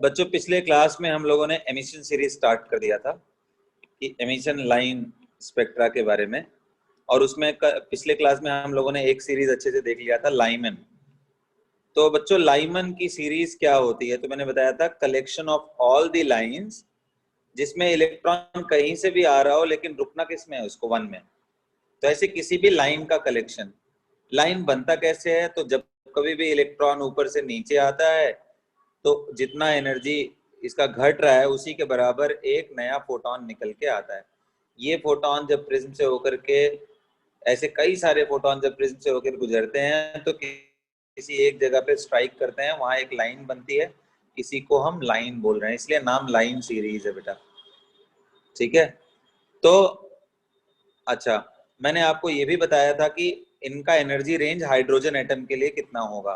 बच्चों पिछले क्लास में हम लोगों ने एमिशन सीरीज स्टार्ट कर दिया था कि एमिशन लाइन स्पेक्ट्रा के बारे में, और उसमें पिछले क्लास में हम लोगों ने एक सीरीज अच्छे से देख लिया था, लाइमन। तो बच्चों लाइमन की सीरीज क्या होती है? तो मैंने बताया था collection of all the lines जिसमें इलेक्ट्रॉन कहीं से भी आ रहा हो लेकिन रुकना किस में है? उसको वन में। तो ऐसे किसी भी लाइन का कलेक्शन। लाइन बनता कैसे है? तो जब कभी भी इलेक्ट्रॉन ऊपर से नीचे आता है तो जितना एनर्जी इसका घट रहा है उसी के बराबर एक नया फोटोन निकल के आता है। ये फोटोन जब प्रिज्म से होकर के, ऐसे कई सारे फोटोन जब प्रिज्म से होकर गुजरते हैं तो किसी एक जगह पे स्ट्राइक करते हैं, वहां एक लाइन बनती है, इसी को हम लाइन बोल रहे हैं, इसलिए नाम लाइन सीरीज है बेटा। ठीक है। तो अच्छा, मैंने आपको ये भी बताया था कि इनका एनर्जी रेंज हाइड्रोजन एटम के लिए कितना होगा।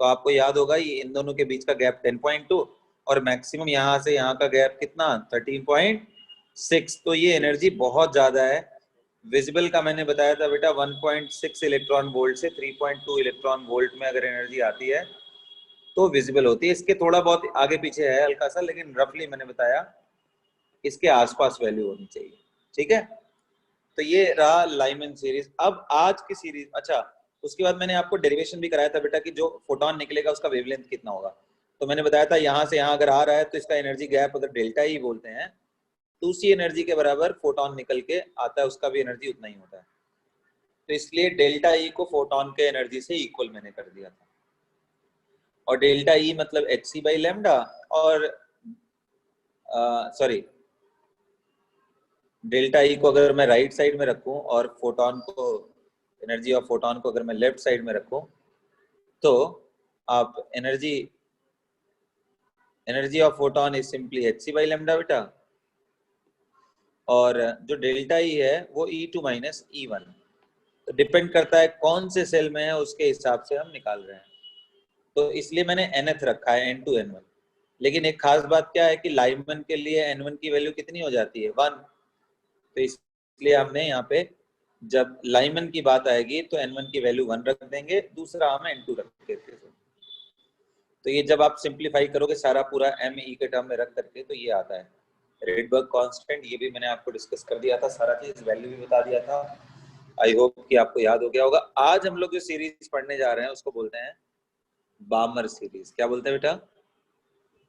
तो आपको याद होगा ये इन दोनों के बीच का गैप 10.2 और मैक्सिमम यहाँ से यहाँ का गैप कितना? 13.6। तो ये एनर्जी बहुत ज्यादा है। विजिबल का मैंने बताया था बेटा 1.6 इलेक्ट्रॉन वोल्ट से 3.2 इलेक्ट्रॉन वोल्ट में अगर एनर्जी आती है तो विजिबल होती है। इसके थोड़ा बहुत आगे पीछे है हल्का सा, लेकिन रफली मैंने बताया इसके आसपास वैल्यू होनी चाहिए। ठीक है। तो ये रहा लाइमन सीरीज। अब आज की सीरीज, अच्छा उसके बाद मैंने आपको डेरिवेशन भी कराया था बेटा कि जो फोटोन निकलेगा उसका वेवलेंथ कितना होगा। तो मैंने बताया था यहाँ से यहाँ अगर आ रहा है तो इसका एनर्जी गैप अगर डेल्टा ई बोलते हैं तो उसी एनर्जी के बराबर फोटोन निकल के आता है, उसका भी एनर्जी उतना ही होता है। तो इसलिए डेल्टा ई को फोटोन के एनर्जी से इक्वल मैंने कर दिया था। और डेल्टा ई मतलब एच सी बाई लेमडा, और सॉरी डेल्टा ई को अगर मैं राइट साइड में रखूं और फोटोन को, एनर्जी ऑफ फोटोन को अगर मैं लेफ्ट साइड में रखूं तो आप energy of photon is simply h c by lambda बेटा, और जो डेल्टा ई है वो E2 माइनस E1। तो डिपेंड करता है कौन से सेल में है उसके हिसाब से हम निकाल रहे हैं। तो इसलिए मैंने nth रखा है n2 n1। लेकिन एक खास बात क्या है कि लाइमन के लिए n1 की वैल्यू कितनी हो जाती है? 1। तो इसलिए हमने यहाँ पे जब लाइमन की बात आएगी तो n1 की वैल्यू 1 रख देंगे, दूसरा हम n2 रख देते हैं। तो ये जब आप सिंप्लीफाई करोगे सारा पूरा m e के टर्म में रख करके तो ये आता है रेडबर्ग कांस्टेंट। ये भी मैंने आपको डिस्कस कर दिया था, सारा चीज वैल्यू भी बता दिया था। आई होप कि आपको याद हो गया होगा। आज हम लोग जो सीरीज पढ़ने जा रहे हैं उसको बोलते हैं बामर सीरीज। क्या बोलते हैं बेटा?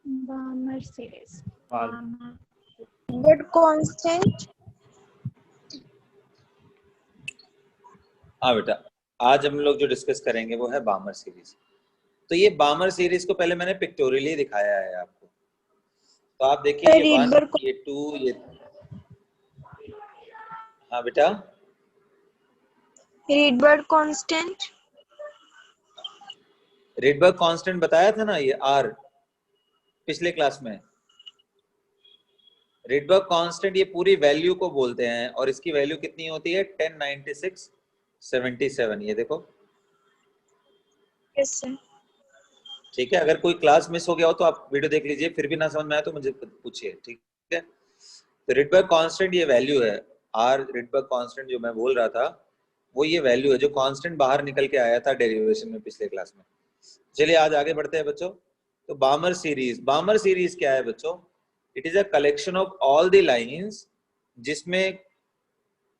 बामर सीरीज। But constant. हाँ बेटा, आज हम लोग जो डिस्कस करेंगे वो है बामर सीरीज। तो ये बामर सीरीज को पहले मैंने पिक्टोरियली दिखाया है आपको। तो आप देखिए ये 1, ये 2, ये, हाँ बेटा रीडबर्ग कांस्टेंट। रेडबर्ग कांस्टेंट बताया था ना, ये R पिछले क्लास में। रेडबर्ग कांस्टेंट ये पूरी वैल्यू को बोलते हैं और इसकी वैल्यू कितनी होती है? 1096.77। ये देखो। Yes sir. ठीक है। अगर कोई क्लास मिस हो गया हो तो आप वीडियो देख लीजिए, फिर भी ना समझ में आए तो मुझे पूछिए। ठीक है। तो रेडबर्ग कांस्टेंट ये वैल्यू है R। रेडबर्ग कांस्टेंट जो मैं बोल रहा था वो ये वैल्यू है जो कांस्टेंट बाहर निकल के आया था डेरिवेशन में पिछले क्लास में। चलिए आज आगे बढ़ते हैं बच्चों। तो बामर सीरीज क्या है बच्चों? It is a collection of all the lines जिसमें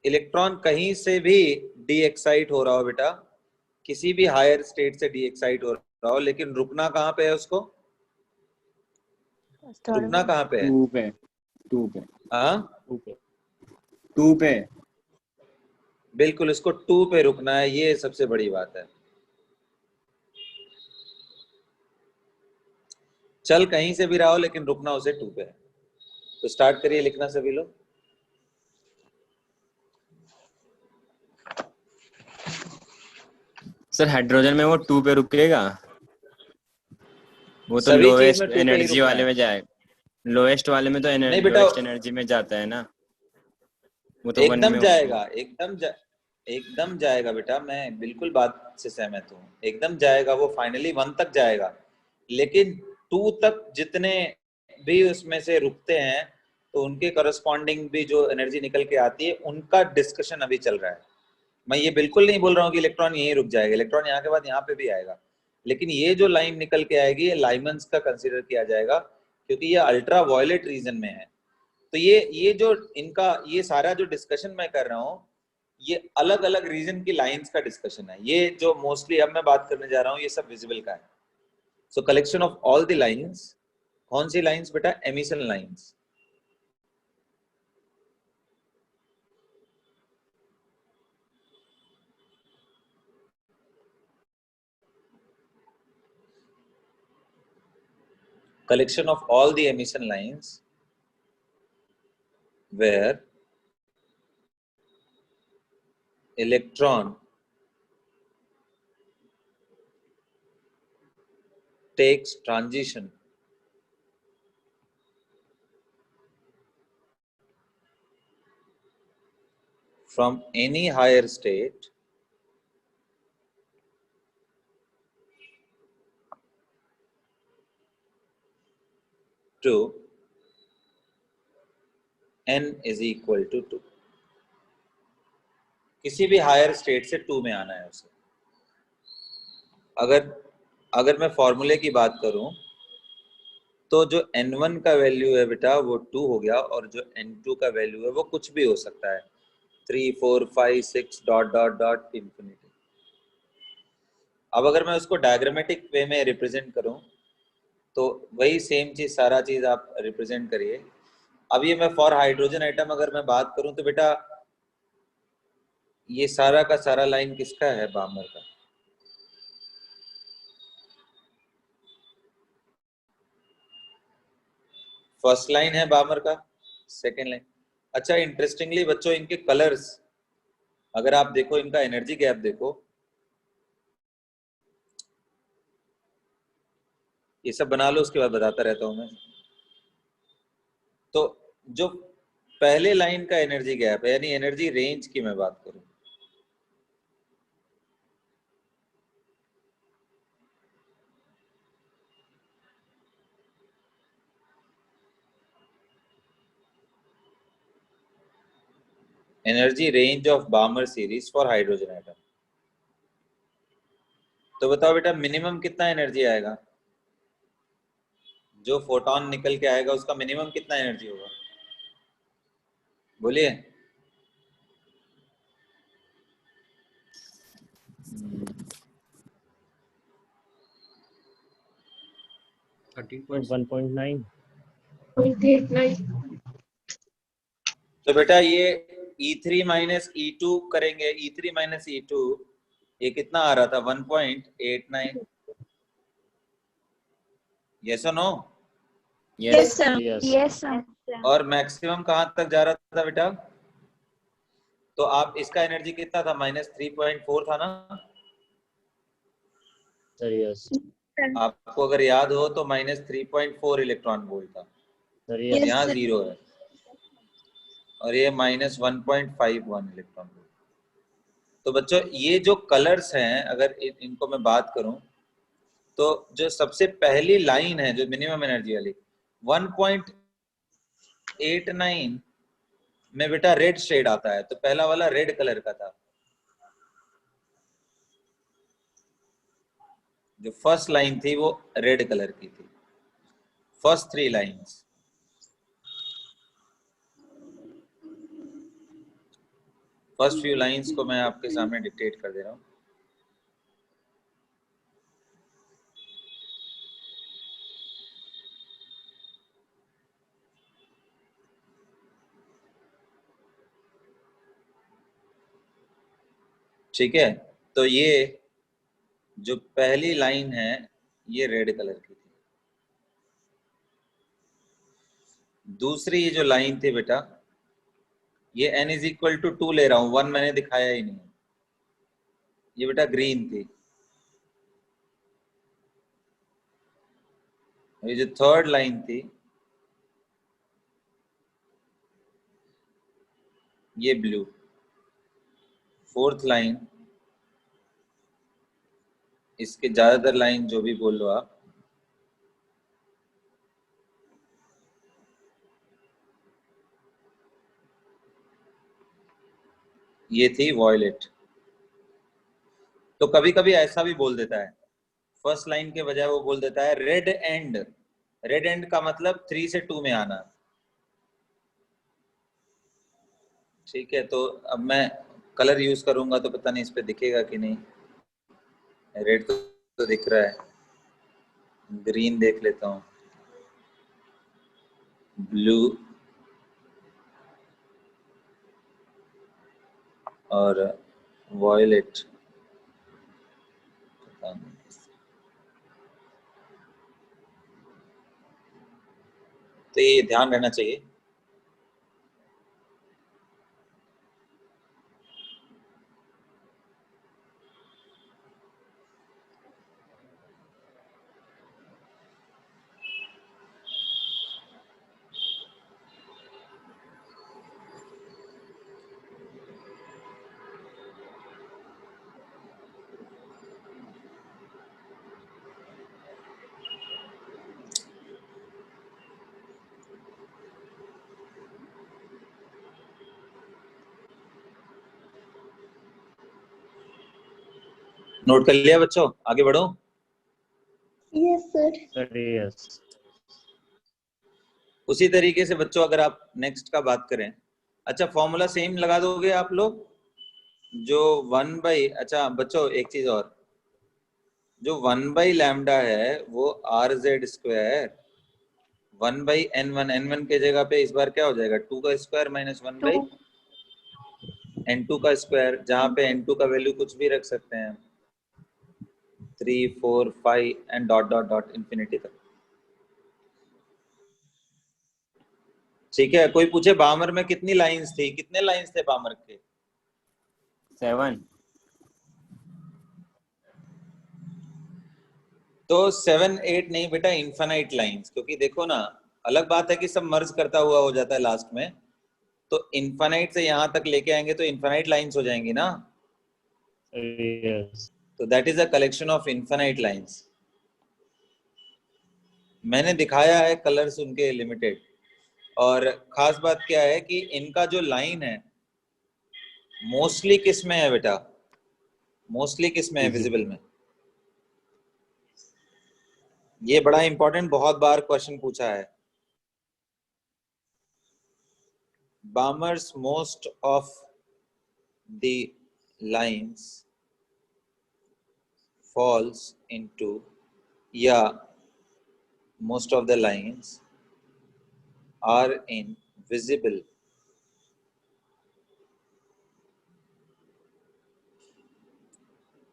इलेक्ट्रॉन कहीं से भी डी एक्साइट हो रहा हो बेटा, किसी भी हायर स्टेट से डी एक्साइट हो रहा हो, लेकिन रुकना कहाँ पे है उसको? रुकना कहाँ पे है? 2 पे। 2 पे। हाँ 2 पे। बिल्कुल, इसको 2 पे रुकना है, ये सबसे बड़ी बात है। चल कहीं से भी रहा हो लेकिन रुकना उसे 2 पे है। तो स्टार्ट करिए लिखना सभी लोग। सर हाइड्रोजन में वो 2 पे रुकेगा, वो तो सभी चीज लोएस्ट में 2 पे ही एनर्जी रुकना वाले है। में जाएगा। लोएस्ट वाले में तो नहीं बेटा, लोएस्ट एनर्जी में जाता है ना, वो तो 1 एकदम में जाएगा, एकदम जाएगा बेटा, मैं बिल्कुल बात से सहमत हूँ। एकदम जाएगा, वो फाइनली 1 तक जाएगा, लेकिन 2 तक जितने भी उसमें से रुकते हैं तो उनके करस्पॉन्डिंग भी जो एनर्जी निकल के आती है उनका डिस्कशन अभी चल रहा है। मैं ये बिल्कुल नहीं बोल रहा हूँ कि इलेक्ट्रॉन यहीं रुक जाएगा, इलेक्ट्रॉन यहाँ के बाद यहाँ पे भी आएगा, लेकिन ये जो लाइन निकल के आएगी ये लाइमन्स का कंसीडर किया जाएगा। क्योंकि ये अल्ट्रा वायलेट रीजन में है। तो ये जो इनका ये सारा जो डिस्कशन मैं कर रहा हूँ, ये अलग अलग रीजन की लाइंस का डिस्कशन है। ये जो मोस्टली अब मैं बात करने जा रहा हूँ ये सब विजिबल का है। सो collection of all the lines, कौन सी लाइंस बेटा? Emission lines. collection of all the emission lines where electron takes transition from any higher state to n is equal to 2। किसी भी हायर स्टेट से 2 में आना है उसे। अगर मैं फॉर्मूले की बात करूं तो जो n1 का वैल्यू है बेटा वो 2 हो गया, और जो n2 का वैल्यू है वो कुछ भी हो सकता है, 3 4 5 6 डॉट डॉट डॉट इंफिनिटी। अब अगर मैं उसको डायग्रामेटिक वे में रिप्रेजेंट करूं तो वही सेम चीज, सारा चीज आप रिप्रेजेंट करिए। अब ये मैं फॉर हाइड्रोजन आइटम अगर मैं बात करूं तो बेटा ये सारा का सारा लाइन किसका है? बामर का। फर्स्ट लाइन है बामर का, सेकेंड लाइन। अच्छा, इंटरेस्टिंगली बच्चों इनके कलर्स अगर आप देखो, इनका एनर्जी गैप देखो, ये सब बना लो उसके बाद बताता रहता हूं मैं। तो जो पहले लाइन का एनर्जी गैप है, यानी एनर्जी रेंज की मैं बात करूं, energy range of बामर series for hydrogen atom, तो बताओ बेटा मिनिमम कितना एनर्जी आएगा? जो फोटोन निकल के आएगा उसका मिनिमम कितना एनर्जी होगा? बोलिए। 1.9। तो बेटा ये E3 माइनस E2 करेंगे, E3 माइनस E2 ये कितना आ रहा था? 1.89। यस और no? Yes, sir. Yes. Yes, sir. और मैक्सिमम कहां तक जा रहा था बेटा? तो आप इसका एनर्जी कितना था? -3.4 था ना? Sir yes. आपको अगर याद हो तो -3.4 इलेक्ट्रॉन वोल्ट था, सर Yes, यस। यहाँ sir. 0 है, और ये -1.51 इलेक्ट्रॉन वोल्ट। तो बच्चों ये जो कलर्स हैं, अगर इनको मैं बात करूं तो जो सबसे पहली लाइन है जो मिनिमम एनर्जी वाली 1.89 में बेटा रेड शेड आता है, तो पहला वाला रेड कलर का था। जो फर्स्ट लाइन थी वो रेड कलर की थी, first 3 lines. First few lines को मैं आपके सामने डिक्टेट कर दे रहा हूं। ठीक है, तो ये जो पहली लाइन है ये रेड कलर की थी। दूसरी ये जो लाइन थी बेटा, ये n इज इक्वल टू 2 ले रहा हूं, 1 मैंने दिखाया ही नहीं, ये बेटा ग्रीन थी। ये जो थर्ड लाइन थी ये ब्लू। फोर्थ लाइन, इसके ज्यादातर लाइन जो भी बोल लो आप, ये थी वॉयलेट। तो कभी कभी ऐसा भी बोल देता है, फर्स्ट लाइन के बजाय वो बोल देता है रेड एंड रेड एंड का मतलब 3 से 2 में आना। ठीक है, तो अब मैं कलर यूज करूंगा तो पता नहीं इस पे दिखेगा कि नहीं। रेड तो दिख रहा है, ग्रीन देख लेता हूँ, ब्लू और वॉयलेट। पता नहीं, तो ये ध्यान रहना चाहिए। नोट कर लिया बच्चों, आगे बढ़ो। Yes, sir. Sir yes. उसी तरीके से बच्चों अगर आप नेक्स्ट का बात करें, अच्छा फॉर्मूला सेम लगा दोगे आप लोग, जो 1 बाई, अच्छा बच्चों एक चीज और, जो 1/λ है वो RZ², 1/N1 के जगह पे इस बार क्या हो जाएगा, 2 का स्क्वायर माइनस 1/N2 का स्क्वायर, जहां पे N2 का वैल्यू कुछ भी रख सकते हैं, 3, 4, 5 and dot dot dot infinity तक। ठीक है, कोई पूछे बामर में कितनी लाइंस थी, कितने लाइंस थे बामर के? 7। तो 7, 8 नहीं बेटा, इन्फानाइट लाइंस, क्योंकि देखो ना, अलग बात है कि सब मर्ज करता हुआ हो जाता है लास्ट में, तो इन्फानाइट से यहां तक लेके आएंगे तो इन्फानाइट लाइंस हो जाएंगी ना, यस। तो that is a collection of infinite lines. मैंने दिखाया है कलर्स उनके लिमिटेड, और खास बात क्या है कि इनका जो लाइन है मोस्टली किस में है बेटा, मोस्टली किस में है, विजिबल में। ये बड़ा इंपॉर्टेंट, बहुत बार क्वेश्चन पूछा है। Balmer's most of the lines falls into, yeah, most of the lines are invisible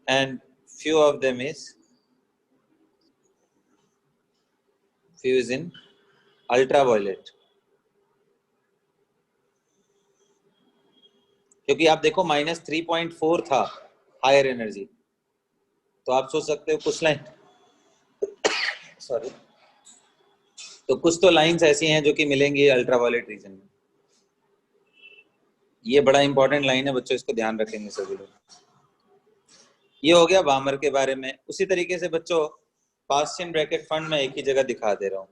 and few of them is in ultraviolet। क्योंकि आप देखो -3.4 था हायर एनर्जी, तो आप सोच सकते हो कुछ लाइन, सॉरी, तो कुछ तो लाइंस ऐसी हैं जो कि मिलेंगी अल्ट्रावायलेट रीजन में। ये बड़ा इंपॉर्टेंट लाइन है बच्चों, इसको ध्यान रखेंगे सभी लोग। ये हो गया बामर के बारे में। उसी तरीके से बच्चों पास्टियन ब्रैकेट फंड में एक ही जगह दिखा दे रहा हूँ।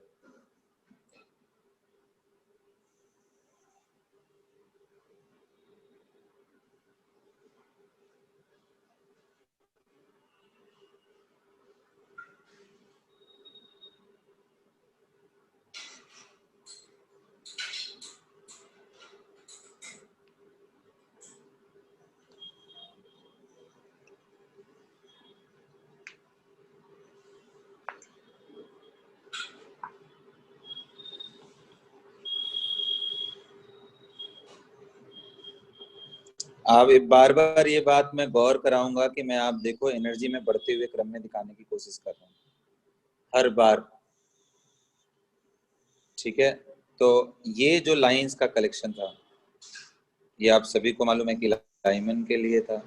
आप बार बार ये बात मैं गौर कराऊंगा कि मैं, आप देखो एनर्जी में बढ़ते हुए क्रम में दिखाने की कोशिश कर रहा हूँ हर बार। ठीक है, तो ये जो लाइंस का कलेक्शन था, ये आप सभी को मालूम है कि लाइमन के लिए था।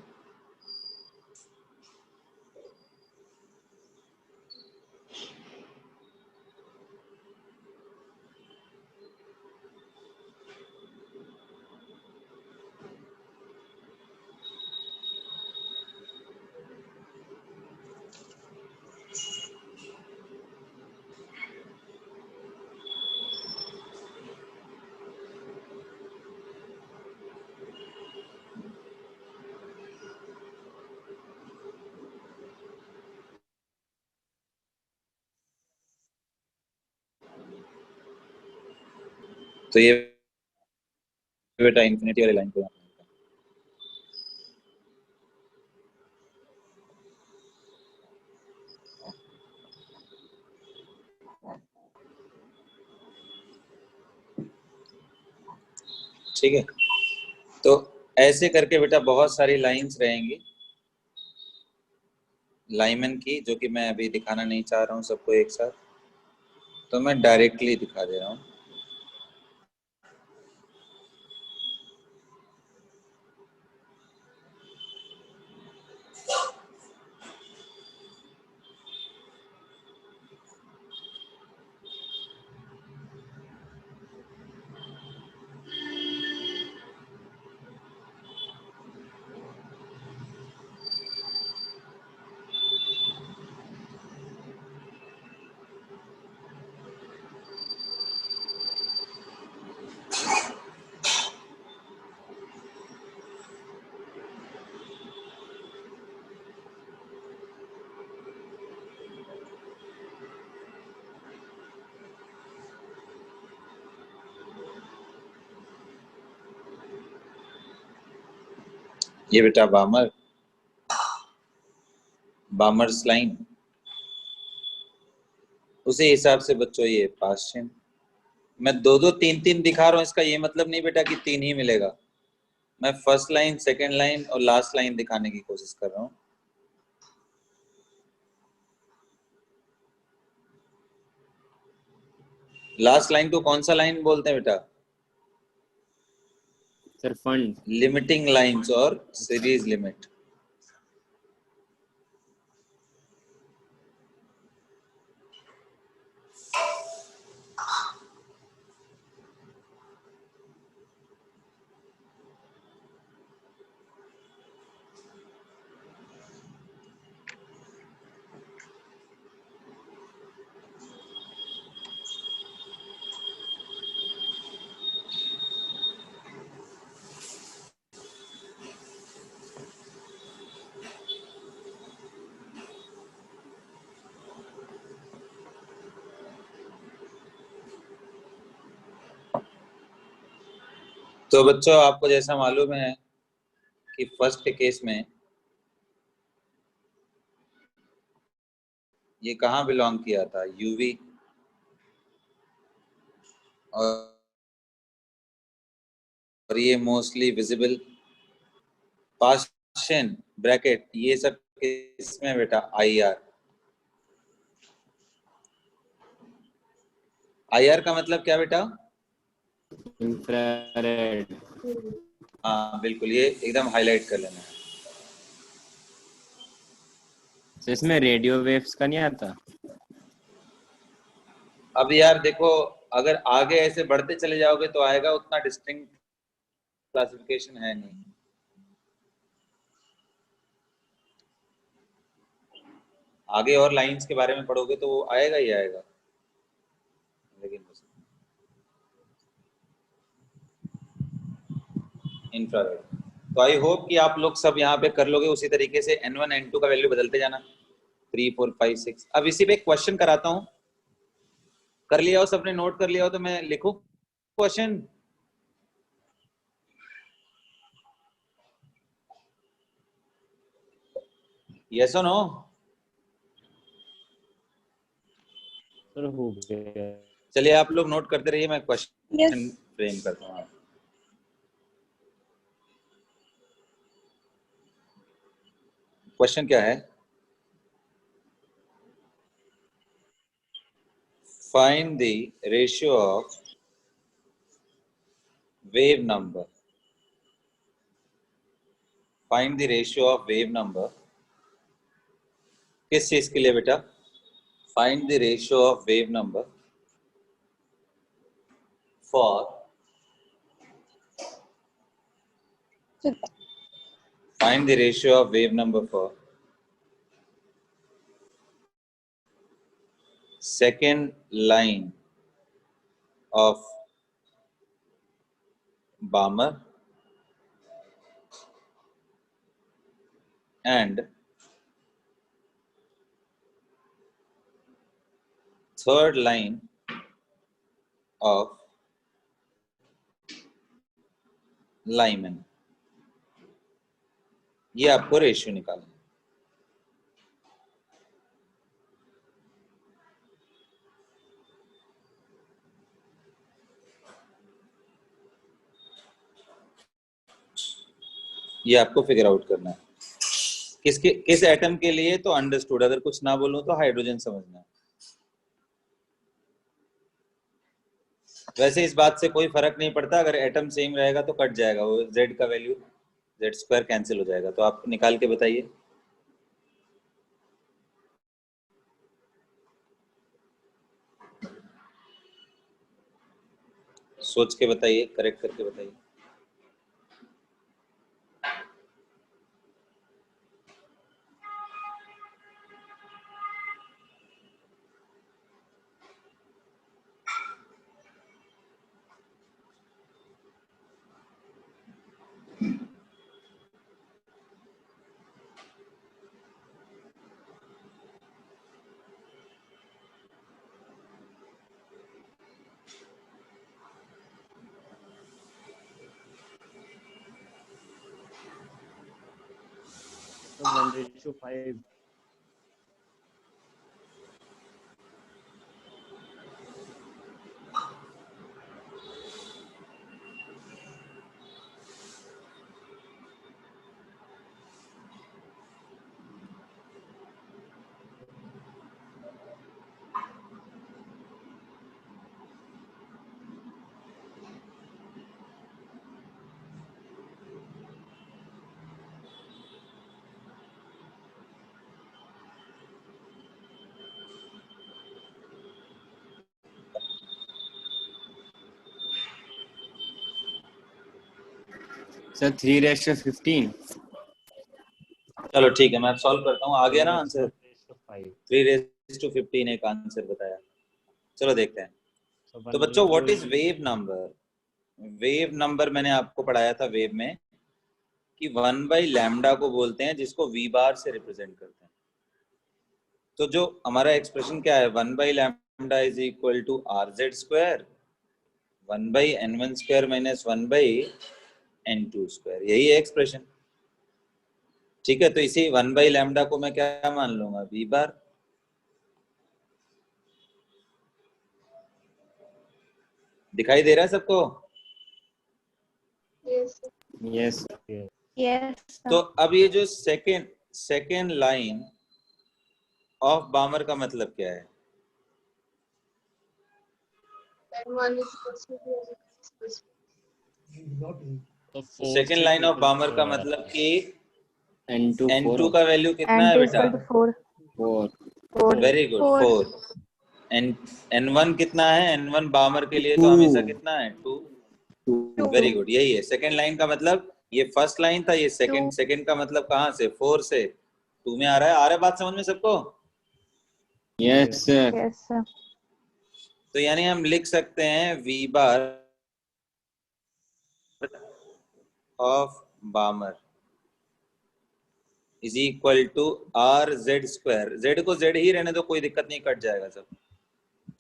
तो ये बेटा इंफिनिटी वाली लाइन को ठीक है। तो ऐसे करके बेटा बहुत सारी लाइंस रहेंगी लाइमन की, जो कि मैं अभी दिखाना नहीं चाह रहा हूँ सबको एक साथ, तो मैं डायरेक्टली दिखा दे रहा हूँ। ये बेटा बामर्स लाइन, उसी हिसाब से बच्चों ये पास्ट टेंस। मैं दो दो तीन तीन दिखा रहा हूँ, इसका ये मतलब नहीं बेटा कि तीन ही मिलेगा। मैं फर्स्ट लाइन, सेकंड लाइन और लास्ट लाइन दिखाने की कोशिश कर रहा हूँ। लास्ट लाइन को कौन सा लाइन बोलते हैं बेटा? Sir fund. लिमिटिंग लाइंस और सीरीज लिमिट। तो बच्चों आपको जैसा मालूम है कि फर्स्ट के केस में ये कहाँ बिलोंग किया था? यूवी और ये मोस्टली विजिबल पास्टन ब्रैकेट, ये सब किसमें बेटा? आईआर। आईआर का मतलब क्या बेटा? इंफ्रारेड। हाँ बिल्कुल, ये एकदम हाईलाइट कर लेना है। तो इसमें रेडियो वेव्स का नहीं आता? अब यार देखो, अगर आगे ऐसे बढ़ते चले जाओगे तो आएगा, उतना डिस्टिंक्ट क्लासिफिकेशन है नहीं। आगे और लाइंस के बारे में पढ़ोगे तो वो आएगा ही आएगा, लेकिन इंफ्रारेड। तो आई होप कि आप लोग सब यहाँ पे कर लोगे उसी तरीके से। N1 N2 का वैल्यू बदलते जाना, 3 4 5 6। अब इसी पे एक क्वेश्चन कराता हूँ, कर लिया हो सबने? नोट कर लिया हो तो मैं लिखूं क्वेश्चन? यस और नो? सर हो गया। चलिए आप लोग नोट करते रहिए, मैं क्वेश्चन फ्रेम करता हूँ। क्वेश्चन क्या है? Find the ratio of wave number. Find the ratio of wave number किस चीज के लिए बेटा? Find the ratio of wave number for find the ratio of wave number for second line of Balmer and third line of Lyman, ये आपको ratio निकालना है। ये आपको फिगर आउट करना है किस एटम के लिए, तो अंडरस्टूड। अगर कुछ ना बोलूं तो हाइड्रोजन समझना है। वैसे इस बात से कोई फर्क नहीं पड़ता, अगर एटम सेम रहेगा तो कट जाएगा वो, z का वैल्यू z² कैंसिल हो जाएगा। तो आप निकाल के बताइए, सोच के बताइए, करेक्ट करके बताइए। So 1:5. सर 3:15। चलो ठीक है, मैं सॉल्व करता हूँ। आ गया ना आंसर? 1:5. 3:15 एक आंसर बताया। चलो देखते हैं। So तो बच्चों, what 1:2 is wave number? Wave number मैंने आपको पढ़ाया था वेव में कि 1/λ को बोलते हैं, जिसको v बार से रिप्रेजेंट करते हैं। तो जो हमारा एक्सप्रेशन क्या है, 1/λ is equal to rz², 1/n1² minus 1/n2², यही है एक्सप्रेशन। ठीक है, तो इसी 1/λ को मैं क्या मान लूंगा, v बार। दिखाई दे रहा है सबको? Yes. यस Yes, तो sir. अब ये जो सेकेंड लाइन ऑफ बामर का मतलब क्या है? And one is supposed to be supposed तो सेकेंड लाइन ऑफ बामर का मतलब कि N2 n2 का वैल्यू कितना है And 2 बेटा? equal to 4. 4 4. Very good, 4. 4। n1 कितना है? n1 बामर के लिए तो हमेशा कितना है? 2। 2 वेरी गुड, यही है सेकेंड लाइन का मतलब। ये फर्स्ट लाइन था, ये सेकेंड। 2. सेकेंड का मतलब कहाँ से? 4 से 2 में आ रहा है। आ रहा है बात समझ में सबको? Yes sir Yes, sir. तो यानी हम लिख सकते हैं v bar of Balmer is equal to rz²। z को z ही रहने दो, कोई दिक्कत नहीं, कट जाएगा सब।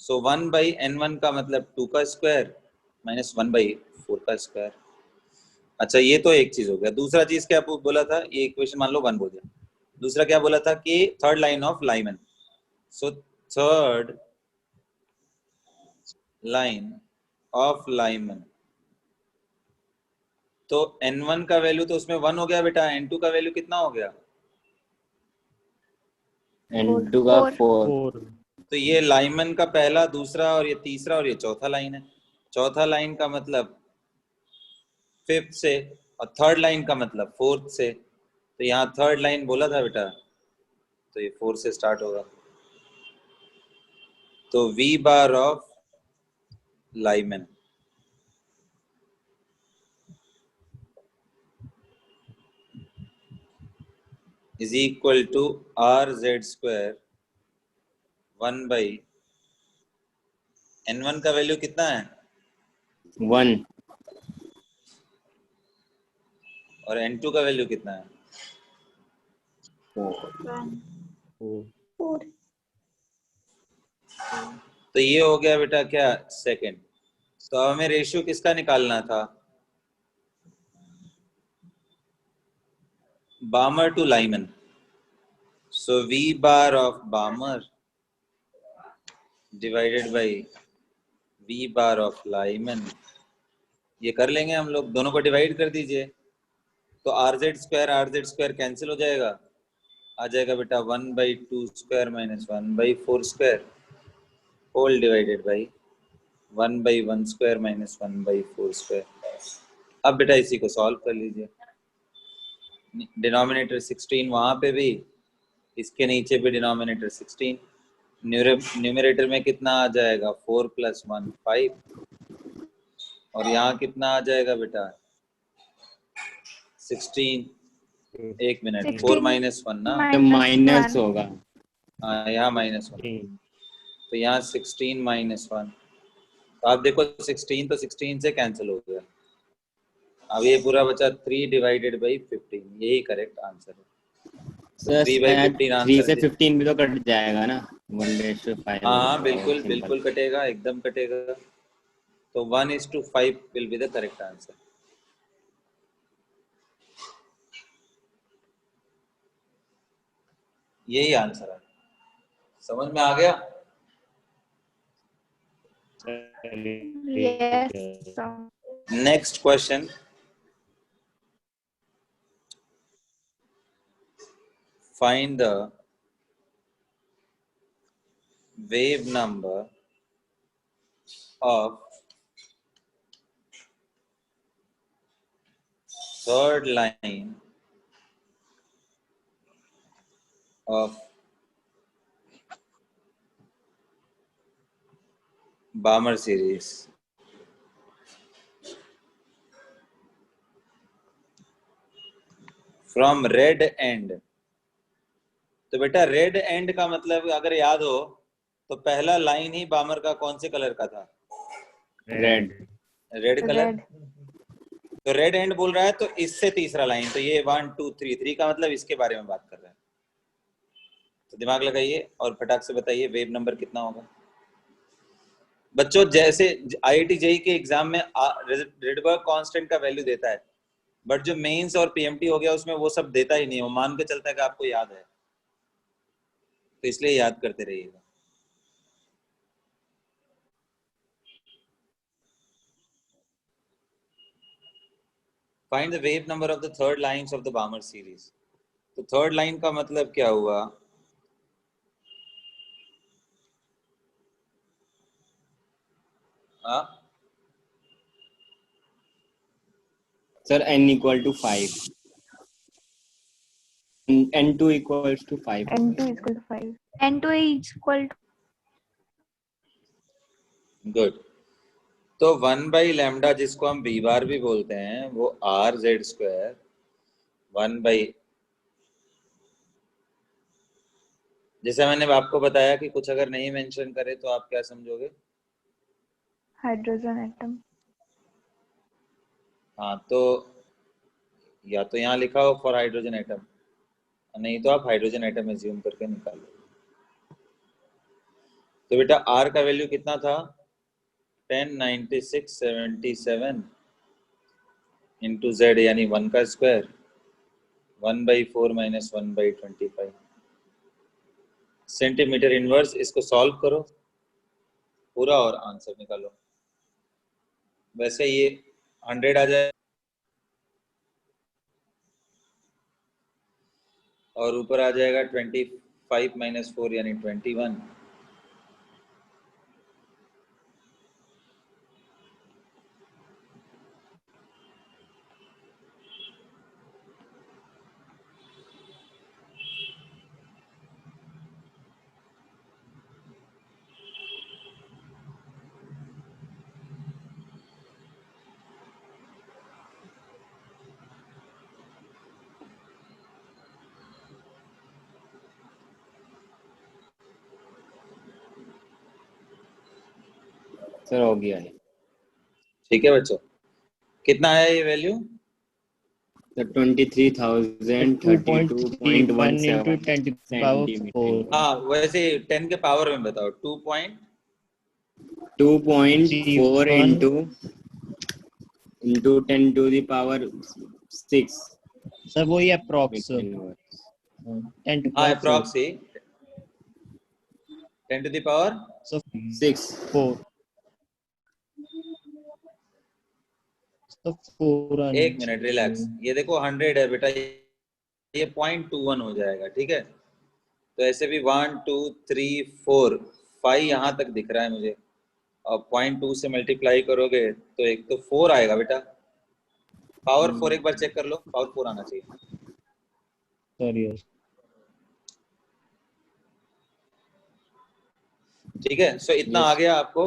सो 1/n1 का मतलब 2 का स्क्वायर माइनस 1/4 का स्क्वायर। अच्छा, ये तो एक चीज हो गया। दूसरा चीज क्या बोला था? ये इक्वेशन मान लो 1 बोल दिया। दूसरा क्या बोला था कि third line of Lyman. So third line of Lyman, तो n1 का वैल्यू तो उसमें 1 हो गया बेटा। n2 का वैल्यू कितना हो गया? N2 का 4 4. तो ये लाइमन का पहला, दूसरा और ये तीसरा और ये चौथा लाइन है। चौथा लाइन का मतलब फिफ्थ से, और थर्ड लाइन का मतलब फोर्थ से। तो यहाँ थर्ड लाइन बोला था बेटा, तो ये 4 से स्टार्ट होगा। तो v bar of Lyman is equal to rz²। 1/n1 का वैल्यू कितना है? 1 और n2 का वैल्यू कितना है? 4 1. 4. 4. तो ये हो गया बेटा क्या? सेकंड। तो अब हमें रेशियो किसका निकालना था? Balmer to Lyman. So V bar of Balmer divided by V bar of Lyman. ये कर लेंगे हम लोग, दोनों को डिवाइड कर दीजिए तो RZ स्क्वायर कैंसिल हो जाएगा, आ जाएगा बेटा 1/2 square minus 1/4 square whole divided by 1/1 square minus 1/4 square. अब बेटा इसी को सॉल्व कर लीजिए, डिनोमिनेटर 16 वहां पे भी, इसके नीचे भी डिनोमिनेटर 16, न्यूमरेटर में कितना आ जाएगा 4 + 1 5, और यहाँ कितना आ जाएगा बेटा 16, एक मिनट 4 - 1 ना, माइनस होगा। हाँ यहाँ -1, तो यहाँ 16 - 1, तो आप देखो 16 तो 16 से कैंसिल हो गया, अब ये पूरा बचा 3 डिवाइडेड बाई 15, यही करेक्ट आंसर है। सर 3/15 3 से आंसर। 15 भी तो कट जाएगा ना, 1/5। हाँ बिल्कुल बिल्कुल कटेगा, एकदम कटेगा, तो 1:5 will be the correct answer. यही आंसर है, समझ में आ गया? Yes, sir. Next question, find the wave number of third line of Balmer series from red end। तो बेटा रेड एंड का मतलब अगर याद हो तो पहला लाइन ही बामर का कौन से कलर का था? Red colour. तो रेड एंड बोल रहा है तो इससे तीसरा लाइन, तो ये 1 2 3 का मतलब इसके बारे में बात कर रहा है, तो दिमाग लगाइए और फटाक से बताइए वेव नंबर कितना होगा। बच्चों जैसे IIT JEE के एग्जाम में रिडबर्ग कांस्टेंट का वैल्यू देता है, बट जो मेंस और PMT हो गया उसमें वो सब देता ही नहीं, वो मान के चलता है कि आपको याद है, तो इसलिए याद करते रहिएगा। Find the wave number of the third lines of the Balmer series। तो थर्ड लाइन का मतलब क्या हुआ? Sir n = 5, n2 = 5, N2 = 5. N2 is equal to good. तो 1/λ जिसको हम b बार भी बोलते हैं वो RZ², 1/, जैसे मैंने आपको बताया कि कुछ अगर नहीं मेंशन करे तो आप क्या समझोगे? Hydrogen atom. हाँ तो या तो यहाँ लिखा हो फॉर हाइड्रोजन एटम, नहीं तो आप हाइड्रोजन एटम एज्यूम करके निकालो। तो बेटा R का वैल्यू कितना था? 109677 इंटू Z यानी 1 का स्क्वायर, 1/4 - 1/25 सेंटीमीटर इनवर्स। इसको सॉल्व करो पूरा और आंसर निकालो। वैसे ये 100 आ जाए और ऊपर आ जाएगा 25 - 4 यानी 21। सर हो गया है। ठीक है बच्चों, कितना आया ये वैल्यू? तो 23,032.17 into 10 to the power 4. हाँ वैसे 10 के पावर में बताओ। 2.4 into 10 to the power 6 sir वही अप्रॉक्स between 10 to हाँ power 4. अप्रॉक्सी 10 to the power So 6. 4. So 4 एक मिनट रिलैक्स, ये देखो 100 है बेटा, ये 0.21 हो जाएगा, ठीक है। तो ऐसे भी 1 2 3 4 5 यहाँ तक दिख रहा है मुझे, और 0.2 से मल्टीप्लाई करोगे तो एक तो 4 आएगा बेटा। पावर 4 एक बार चेक कर लो, पावर 4 आना चाहिए। Sorry. ठीक है, सो इतना Yes. आ गया आपको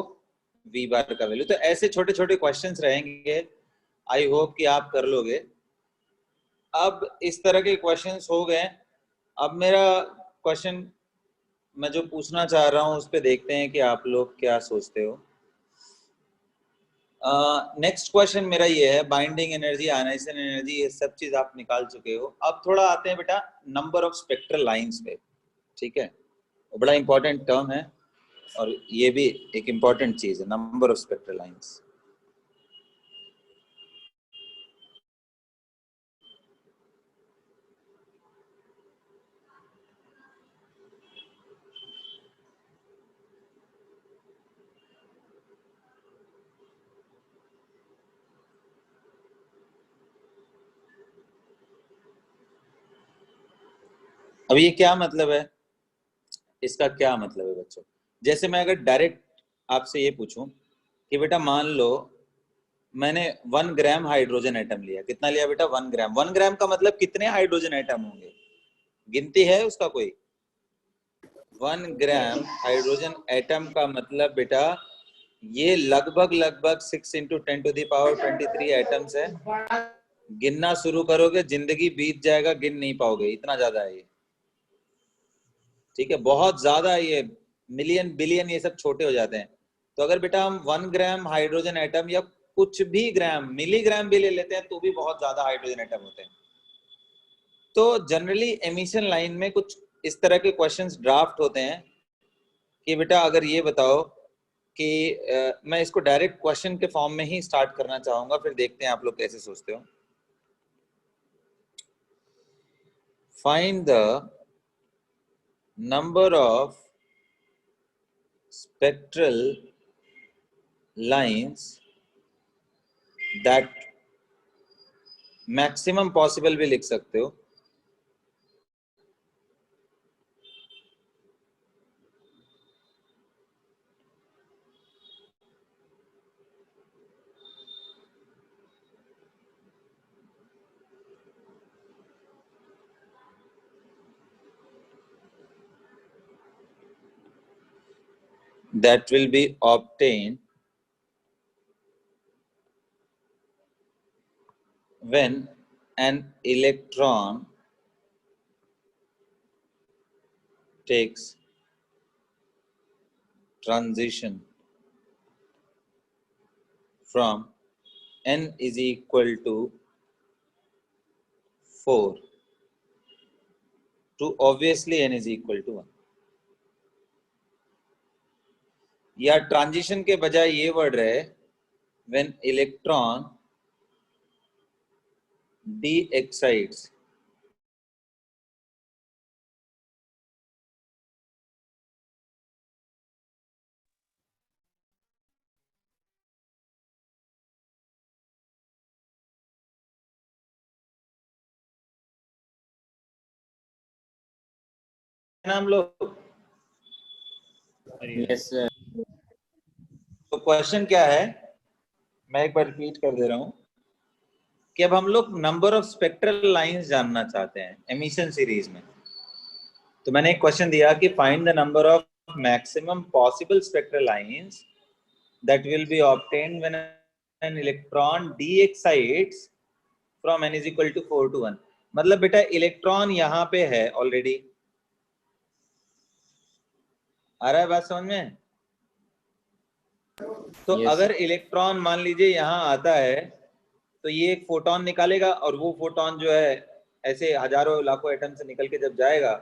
v बार का वैल्यू। तो ऐसे छोटे छोटे क्वेश्चंस रहेंगे, आई होप कि आप कर लोगे। अब इस तरह के क्वेश्चंस हो गए। अब मेरा क्वेश्चन मैं जो पूछना चाह रहा हूं उस पे देखते हैं कि आप लोग क्या सोचते हो। नेक्स्ट क्वेश्चन मेरा ये है, बाइंडिंग एनर्जी, आयनाइजेशन एनर्जी, ये सब चीज आप निकाल चुके हो। अब थोड़ा आते हैं बेटा नंबर ऑफ स्पेक्ट्रल लाइंस पे, ठीक है। वो बड़ा इंपॉर्टेंट टर्म है और ये भी एक इंपॉर्टेंट चीज है, नंबर ऑफ स्पेक्ट्रल लाइंस। अब ये क्या मतलब है, इसका क्या मतलब है बच्चों? जैसे मैं अगर डायरेक्ट आपसे ये पूछूं कि बेटा मान लो मैंने 1 ग्राम हाइड्रोजन एटम लिया, कितना लिया बेटा? 1 ग्राम। 1 ग्राम का मतलब कितने हाइड्रोजन एटम होंगे, गिनती है उसका कोई? 1 ग्राम हाइड्रोजन एटम का मतलब बेटा ये लगभग 6 × 10⁻23 एटम्स है। गिनना शुरू करोगे जिंदगी बीत जाएगा, गिन नहीं पाओगे, इतना ज्यादा है ये, ठीक है। बहुत ज्यादा है ये, मिलियन बिलियन ये सब छोटे हो जाते हैं। तो अगर बेटा हम 1 ग्राम हाइड्रोजन एटम या कुछ भी ग्राम, मिलीग्राम भी ले लेते हैं तो भी बहुत ज्यादा हाइड्रोजन एटम होते हैं। तो जनरली एमिशन लाइन में कुछ इस तरह के क्वेश्चंस ड्राफ्ट होते हैं कि बेटा अगर ये बताओ कि मैं इसको डायरेक्ट क्वेश्चन के फॉर्म में ही स्टार्ट करना चाहूंगा, फिर देखते हैं आप लोग कैसे सोचते हो। Find the number of spectral lines that maximum possible भी लिख सकते हो, that will be obtained when an electron takes transition from n is equal to 4 to obviously n is equal to 1, या ट्रांजिशन के बजाय ये वर्ड रहे when electron de-excites नाम लोग। Yes, sir. तो क्वेश्चन क्या है, मैं एक बार रिपीट कर दे रहा हूं कि अब हम लोग नंबर ऑफ स्पेक्ट्रल लाइंस जानना चाहते हैं एमिशन सीरीज में। तो मैंने एक क्वेश्चन दिया कि find the number of maximum possible spectral lines that will be obtained when an electron de-excites from n is equal to 4 to 1। मतलब बेटा इलेक्ट्रॉन यहाँ पे है ऑलरेडी, आ रहा है बात समझ में? तो Yes. अगर इलेक्ट्रॉन मान लीजिए यहाँ आता है तो ये एक फोटोन निकालेगा, और वो फोटोन जो है ऐसे हजारों लाखों एटम से निकल के जब जाएगा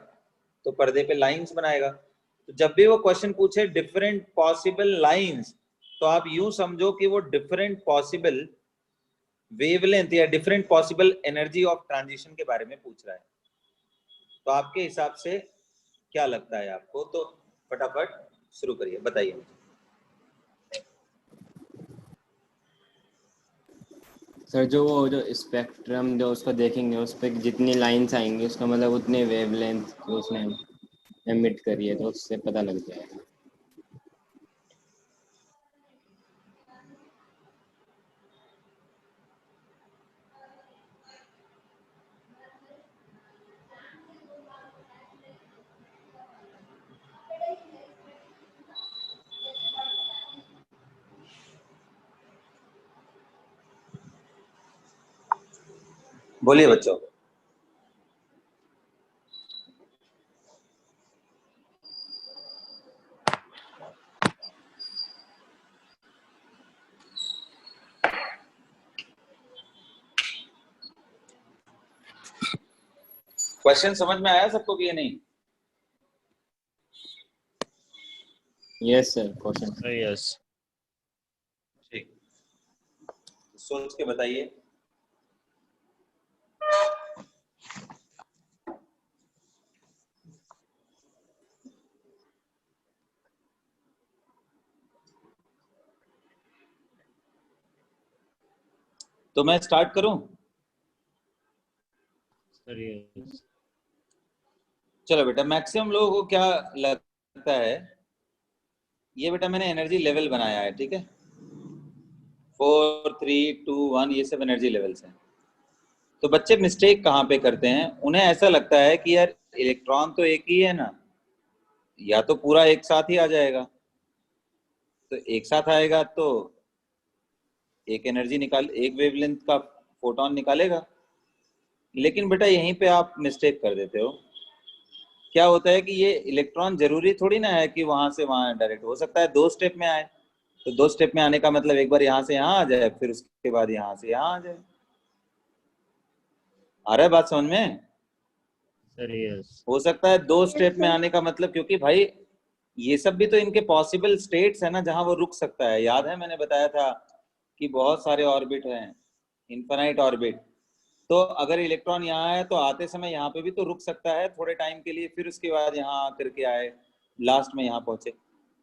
तो पर्दे पे लाइंस बनाएगा। तो जब भी वो क्वेश्चन पूछे डिफरेंट पॉसिबल लाइंस, तो आप यूं समझो कि वो डिफरेंट पॉसिबल वेवलेंथ या different possible energy of transition के बारे में पूछ रहा है। तो आपके हिसाब से क्या लगता है आपको? तो फटाफट शुरू करिए, बताइए। सर जो वो जो स्पेक्ट्रम जो उसको देखेंगे उस पर जितनी लाइंस आएंगी उसका मतलब उतने वेवलेंथ उसने एमिट करी है, तो उससे पता लग जाएगा। बोलिए बच्चों। क्वेश्चन समझ में आया सबको कि ये नहीं? Yes sir, question. यस। ठीक, सोच के बताइए। तो मैं स्टार्ट करूं? Sir yes. चलो बेटा, मैक्सिमम लोगों को क्या लगता है, ये बेटा मैंने एनर्जी लेवल बनाया है, ठीक है? 4, 3, 2, 1 ये सब एनर्जी लेवल्स हैं। तो बच्चे मिस्टेक कहाँ पे करते हैं? उन्हें ऐसा लगता है कि यार इलेक्ट्रॉन तो एक ही है ना, या तो पूरा एक साथ ही आ जाएगा। तो एक साथ आएगा तो एक एनर्जी निकाल, एक वेवलेंथ का फोटोन निकालेगा। लेकिन बेटा यहीं पे आप मिस्टेक कर देते हो। क्या होता है कि ये इलेक्ट्रॉन जरूरी थोड़ी ना है कि वहां से वहां डायरेक्ट, हो सकता है 2 स्टेप में आए। तो 2 स्टेप में आने का मतलब एक बार यहाँ से यहाँ आ जाए, फिर उसके बाद यहाँ से यहाँ आ जाए। आ रहा है बात समझ में? Sir yes. हो सकता है 2 Yes, स्टेप में sir. आने का मतलब, क्योंकि भाई ये सब भी तो इनके पॉसिबल स्टेट्स है ना जहां वो रुक सकता है। याद है मैंने बताया था कि बहुत सारे ऑर्बिट हैं, इनफाइनाइट ऑर्बिट। तो अगर इलेक्ट्रॉन यहाँ है तो आते समय यहाँ पे भी तो रुक सकता है थोड़े टाइम के लिए, फिर उसके बाद यहाँ आकर के आए, लास्ट में यहाँ पहुंचे।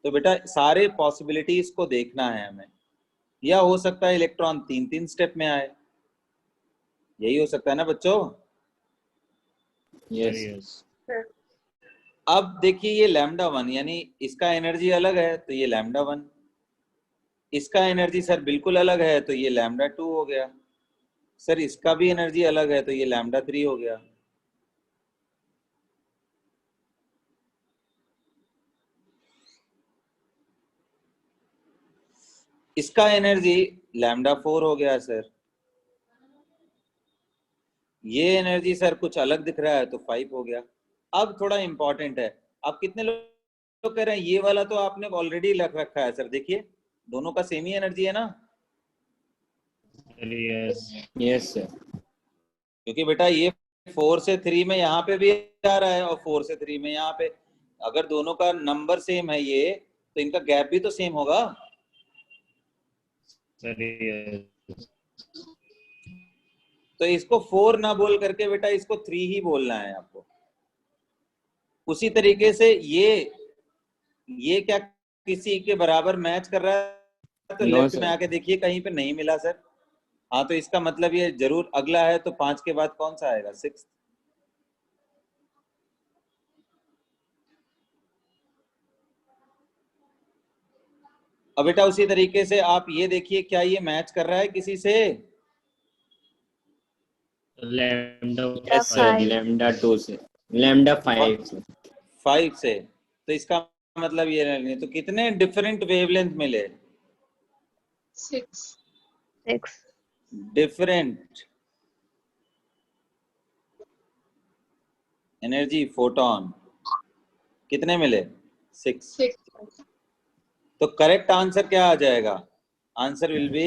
तो बेटा सारे पॉसिबिलिटीज को देखना है हमें। या हो सकता है इलेक्ट्रॉन 3-3 स्टेप में आए, यही हो सकता है ना बच्चों? Sir yes. यस। Sir. अब देखिए ये λ1 यानी इसका एनर्जी अलग है तो ये λ1, इसका एनर्जी सर बिल्कुल अलग है तो ये λ2 हो गया। सर इसका भी एनर्जी अलग है तो ये λ3 हो गया। इसका एनर्जी λ4 हो गया सर। ये एनर्जी सर कुछ अलग दिख रहा है तो 5 हो गया। अब थोड़ा इंपॉर्टेंट है, अब कितने लोग कह रहे हैं ये वाला तो आपने ऑलरेडी लग रखा है? सर देखिए दोनों का सेम ही एनर्जी है ना, सर यस। Yes sir. क्योंकि बेटा ये 4 से 3 में यहाँ पे भी आ रहा है और 4 से 3 में यहाँ पे। अगर दोनों का नंबर सेम है ये, तो इनका गैप भी तो सेम होगा। Sir yes. तो इसको 4 ना बोल करके बेटा इसको 3 ही बोलना है आपको। उसी तरीके से ये क्या किसी के बराबर मैच कर रहा है? तो नो लेफ्ट में सर। आके देखिए कहीं पे नहीं मिला सर। हाँ तो इसका मतलब ये जरूर अगला है, तो 5 के बाद कौन सा आएगा? 6। अब बेटा उसी तरीके से आप ये देखिए क्या ये मैच कर रहा है किसी से? लैम्डा यस सर, λ2 से, λ5 से। 5 से। तो इसका मतलब ये नहीं, तो कितने डिफरेंट वेवलेंथ मिले? 6. 6. डिफरेंट एनर्जी फोटोन कितने मिले? 6। 6. तो करेक्ट आंसर क्या आ जाएगा? Answer will be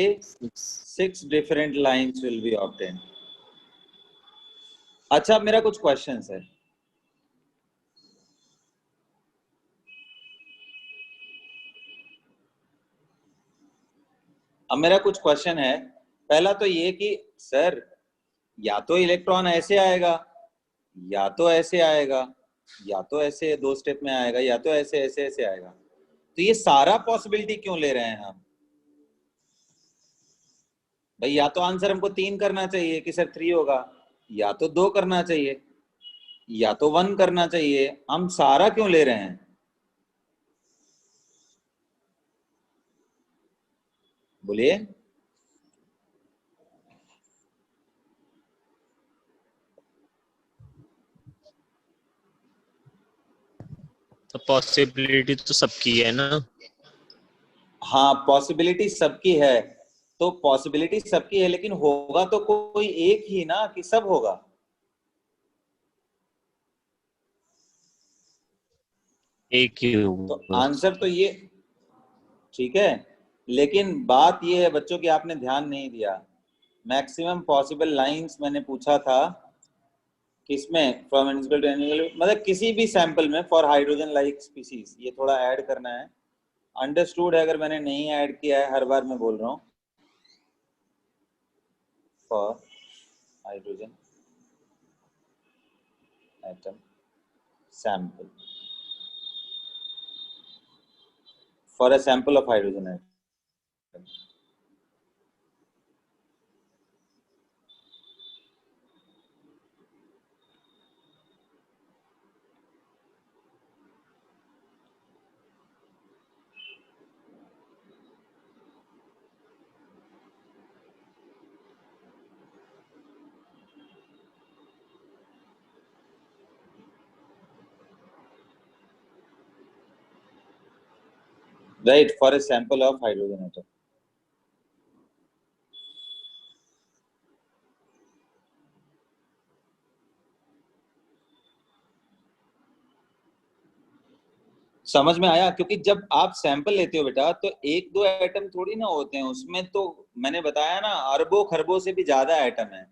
6 different lines will B obtain. अच्छा मेरा कुछ क्वेश्चंस है। अब मेरा कुछ क्वेश्चन है पहला तो ये कि सर या तो इलेक्ट्रॉन ऐसे आएगा, या तो ऐसे आएगा, या तो ऐसे 2 स्टेप में आएगा, या तो ऐसे ऐसे ऐसे आएगा। तो ये सारा पॉसिबिलिटी क्यों ले रहे हैं हम भाई? या तो आंसर हमको 3 करना चाहिए कि सर 3 होगा, या तो 2 करना चाहिए, या तो 1 करना चाहिए। हम सारा क्यों ले रहे हैं? बोलिए। तो पॉसिबिलिटी तो सबकी है ना। हाँ, पॉसिबिलिटी सबकी है, तो पॉसिबिलिटी सबकी है, लेकिन होगा तो कोई एक ही ना कि सब होगा? एक ही तो होगा। आंसर तो ये ठीक है, लेकिन बात ये है बच्चों कि आपने ध्यान नहीं दिया। मैक्सिमम पॉसिबल लाइंस मैंने पूछा था किसमें? फ्रॉम इनिशियल टू एनिमल, मतलब किसी भी सैंपल में फॉर हाइड्रोजन लाइक स्पीसीज। ये थोड़ा ऐड करना है, अंडरस्टूड है। अगर मैंने नहीं ऐड किया है, हर बार मैं बोल रहा हूँ, for hydrogen atom sample, for a sample of hydrogen atom. Right, for a sample of hydrogen atom. समझ में आया? क्योंकि जब आप सैंपल लेते हो बेटा, तो एक दो एटम थोड़ी ना होते हैं उसमें, तो मैंने बताया ना अरबों खरबों से भी ज्यादा एटम है।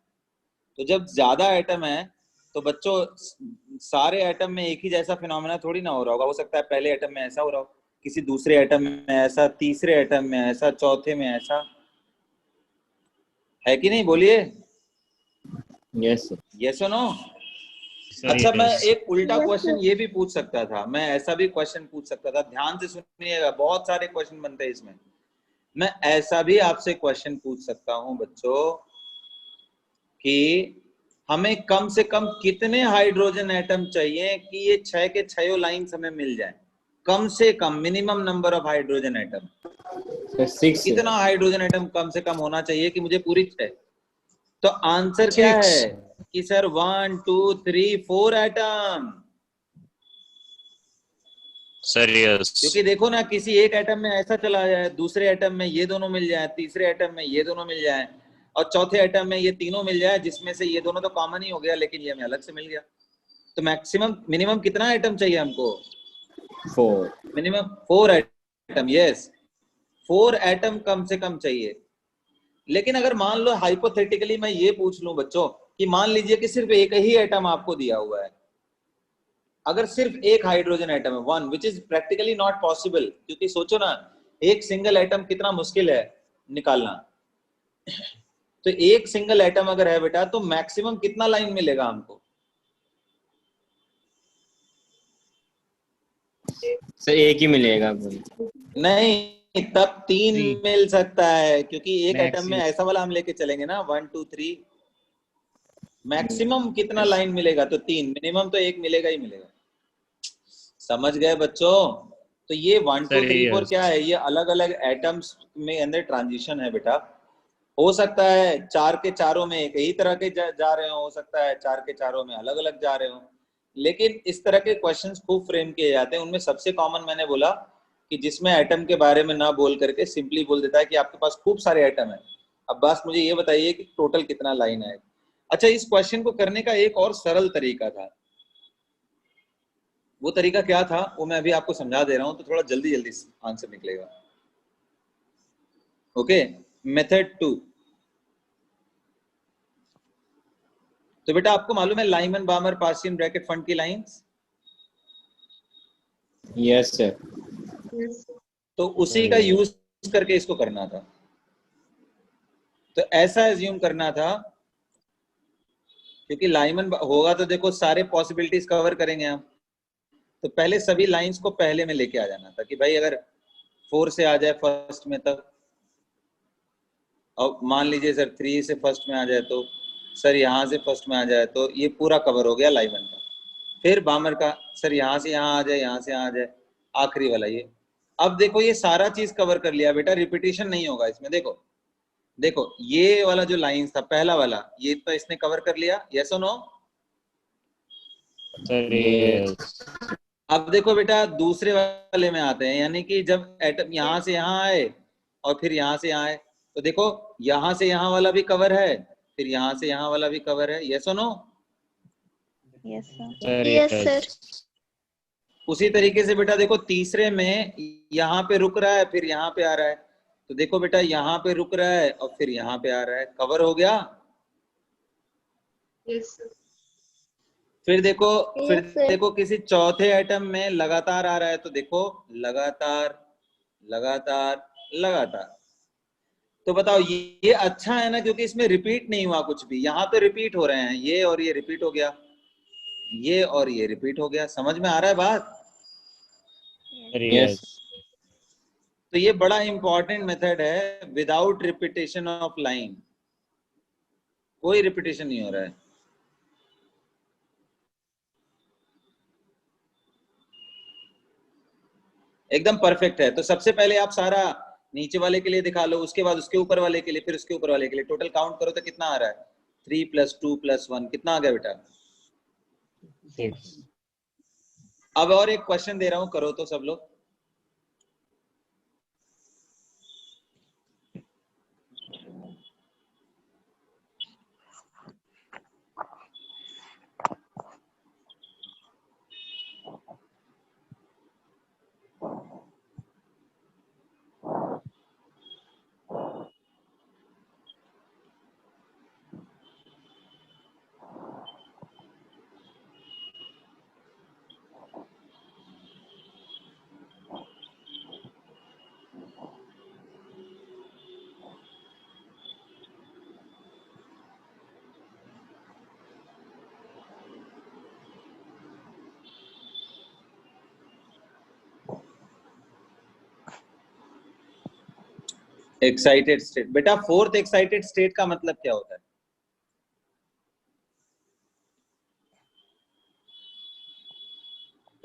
तो जब ज्यादा एटम है तो बच्चों सारे एटम में एक ही जैसा फिनोमेना थोड़ी ना हो रहा होगा। हो सकता है पहले एटम में ऐसा हो रहा हो, किसी दूसरे एटम में ऐसा, तीसरे एटम में ऐसा, चौथे में ऐसा, है कि नहीं? बोलिए यस सर। यस और नो। सर अच्छा, मैं यस। एक उल्टा Yes, क्वेश्चन sir. ये भी पूछ सकता था, मैं ऐसा भी क्वेश्चन पूछ सकता था। ध्यान से सुनिएगा, बहुत सारे क्वेश्चन बनते हैं इसमें। मैं ऐसा भी आपसे क्वेश्चन पूछ सकता हूं बच्चों कि हमें कम से कम कितने हाइड्रोजन एटम चाहिए कि ये 6 के 6 लाइंस हमें मिल जाए? कम से कम minimum number of hydrogen atom, sir 6। कितना हाइड्रोजन एटम कम से कम होना चाहिए कि मुझे पूरी 6? तो आंसर क्या 6। है कि सर 1 2 3 4 एटम। Sir yes. क्योंकि देखो ना, किसी एक एटम में ऐसा चला जाए, दूसरे एटम में ये दोनों मिल जाए, तीसरे एटम में ये दोनों मिल जाए, और चौथे एटम में ये तीनों मिल जाए, जिसमें से ये दोनों तो कॉमन ही हो गया, लेकिन ये हमें अलग से मिल गया। तो मैक्सिमम मिनिमम कितना एटम चाहिए हमको? 4। Minimum 4 atom. यस, 4 एटम कम से कम चाहिए। लेकिन अगर मान लो हाइपोथेटिकली मैं ये पूछ लूं बच्चों कि मान लीजिए कि सिर्फ एक ही एटम आपको दिया हुआ है, अगर सिर्फ एक हाइड्रोजन एटम है, one, which is practically not possible, क्योंकि सोचो ना, एक सिंगल एटम कितना मुश्किल है निकालना। तो एक सिंगल एटम अगर है बेटा, तो मैक्सिमम कितना लाइन मिलेगा हमको? सर एक ही मिलेगा आपको। नहीं, तब 3 3 मिल सकता है, क्योंकि एक एटम में मैक्सिमम। ऐसा वाला हम लेके चलेंगे ना, 1 2 3। मैक्सिमम कितना लाइन मिलेगा? तो 3। मिनिमम तो एक मिलेगा ही मिलेगा। समझ गए बच्चों? तो ये 1 2 सर 3 4 यस। क्या है? ये अलग अलग एटम्स में अंदर ट्रांजिशन है बेटा। हो सकता है 4 के चारों में एक ही तरह के जा रहे हो सकता है 4 के चारों में अलग अलग जा रहे हो। लेकिन इस तरह के क्वेश्चंस खूब फ्रेम किए जाते हैं। उनमें सबसे कॉमन मैंने बोला कि जिसमें एटम के बारे में ना बोल करके सिंपली बोल देता है कि आपके पास खूब सारे एटम है, अब बस मुझे ये बताइए कि टोटल कितना लाइन है। अच्छा, इस क्वेश्चन को करने का एक और सरल तरीका था। वो तरीका क्या था वो मैं अभी आपको समझा दे रहा हूं, तो थोड़ा जल्दी जल्दी आंसर निकलेगा। Okay, method 2। तो बेटा आपको मालूम है लाइमन बामर पार्शियन ब्रैकेट फंड की lines? Yes sir. Yes, sir. तो उसी का यूज करके इसको करना था। तो ऐसा एज्यूम करना था, क्योंकि लाइमन होगा तो देखो सारे पॉसिबिलिटीज कवर करेंगे हम, तो पहले सभी लाइंस को पहले में लेके आ जाना था कि भाई अगर 4 से आ जाए फर्स्ट में तब, और मान लीजिए सर 3 से फर्स्ट में आ जाए, तो सर यहाँ से फर्स्ट में आ जाए, तो ये पूरा कवर हो गया लाइमन का। फिर बामर का सर यहाँ से यहाँ आ जाए, यहाँ से यहाँ आ जाए, आखिरी वाला ये। अब देखो ये सारा चीज कवर कर लिया बेटा, रिपीटिशन नहीं होगा इसमें। देखो देखो ये वाला जो लाइंस था पहला वाला, ये तो इसने कवर कर लिया, यस और नो? Sir Yes. अब देखो बेटा दूसरे वाले में आते हैं, यानी कि जब एटम यहाँ से यहाँ आए और फिर यहाँ से यहाँ आए, तो देखो यहाँ से यहाँ वाला भी कवर है, फिर यहाँ से यहाँ वाला भी कवर है, यस और no? Yes, sir. Sir Yes, sir. उसी तरीके से बेटा देखो तीसरे में यहाँ पे रुक रहा है, फिर यहाँ पे आ रहा है, तो देखो बेटा यहाँ पे रुक रहा है और फिर यहाँ पे आ रहा है, कवर हो गया। Yes, sir. फिर देखो फिर Yes, sir. देखो किसी चौथे एटम में लगातार आ रहा है, तो देखो लगातार लगातार लगातार। तो बताओ ये अच्छा है ना, क्योंकि इसमें रिपीट नहीं हुआ कुछ भी। यहाँ तो रिपीट हो रहे हैं, ये और ये रिपीट हो गया, ये और ये रिपीट हो गया। समझ में आ रहा है बात? Sir Yes. यस। तो ये बड़ा इंपॉर्टेंट मेथड है, विदाउट रिपीटेशन ऑफ लाइन। कोई रिपीटेशन नहीं हो रहा है। एकदम परफेक्ट है। तो सबसे पहले आप सारा नीचे वाले के लिए दिखा लो, उसके बाद उसके ऊपर वाले के लिए, फिर उसके ऊपर वाले के लिए। टोटल काउंट करो तो कितना आ रहा है? 3 + 2 + 1 कितना आ गया बेटा? 6। अब और एक क्वेश्चन दे रहा हूं, करो तो सब लोग। Excited state. बेटा फोर्थ एक्साइटेड स्टेट का मतलब क्या होता है?